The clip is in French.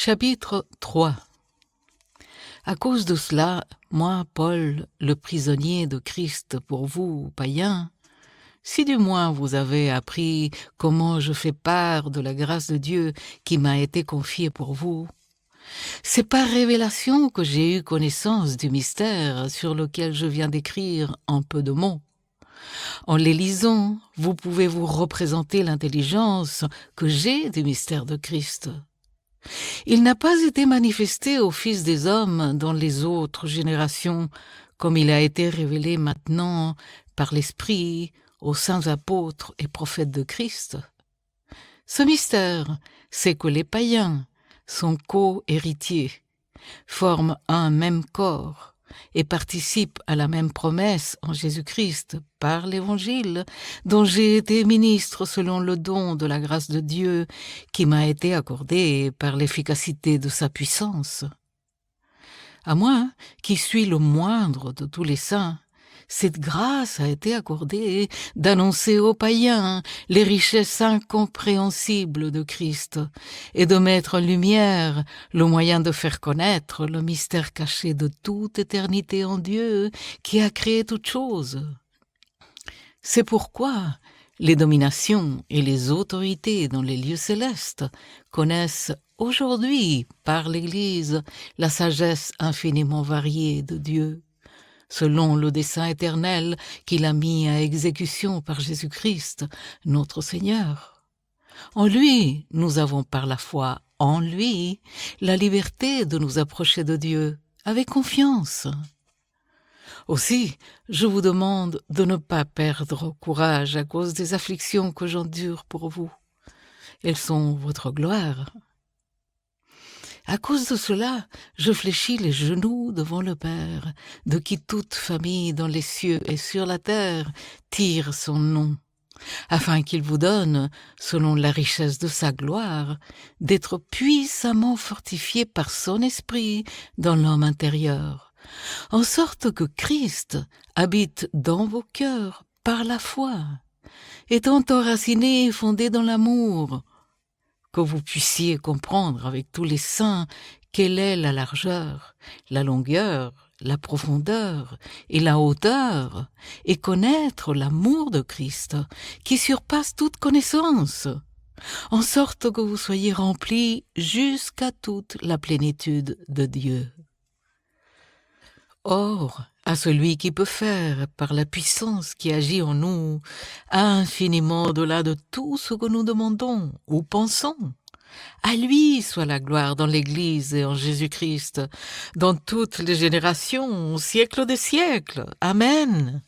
Chapitre 3. À cause de cela, moi, Paul, le prisonnier de Christ pour vous, païens, si du moins vous avez appris comment je fais part de la grâce de Dieu qui m'a été confiée pour vous, c'est par révélation que j'ai eu connaissance du mystère sur lequel je viens d'écrire en peu de mots. En les lisant, vous pouvez vous représenter l'intelligence que j'ai du mystère de Christ. Il n'a pas été manifesté aux fils des hommes dans les autres générations, comme il a été révélé maintenant par l'Esprit aux saints apôtres et prophètes de Christ. Ce mystère, c'est que les païens sont co-héritiers, forment un même corps et participent à la même promesse en Jésus-Christ par l'Évangile, dont j'ai été ministre selon le don de la grâce de Dieu qui m'a été accordé par l'efficacité de sa puissance. À moi, qui suis le moindre de tous les saints, cette grâce a été accordée d'annoncer aux païens les richesses incompréhensibles de Christ et de mettre en lumière le moyen de faire connaître le mystère caché de toute éternité en Dieu qui a créé toutes choses. C'est pourquoi les dominations et les autorités dans les lieux célestes connaissent aujourd'hui par l'Église la sagesse infiniment variée de Dieu, selon le dessein éternel qu'il a mis à exécution par Jésus-Christ, notre Seigneur. En lui, nous avons par la foi en lui la liberté de nous approcher de Dieu avec confiance. Aussi, je vous demande de ne pas perdre courage à cause des afflictions que j'endure pour vous. Elles sont votre gloire. À cause de cela, je fléchis les genoux devant le Père, de qui toute famille dans les cieux et sur la terre tire son nom, afin qu'il vous donne, selon la richesse de sa gloire, d'être puissamment fortifié par son esprit dans l'homme intérieur, en sorte que Christ habite dans vos cœurs par la foi, étant enraciné et fondé dans l'amour, que vous puissiez comprendre avec tous les saints quelle est la largeur, la longueur, la profondeur et la hauteur, et connaître l'amour de Christ, qui surpasse toute connaissance, en sorte que vous soyez remplis jusqu'à toute la plénitude de Dieu. Or, à celui qui peut faire, par la puissance qui agit en nous, infiniment au-delà de tout ce que nous demandons ou pensons, à lui soit la gloire dans l'Église et en Jésus-Christ, dans toutes les générations, au siècle des siècles. Amen.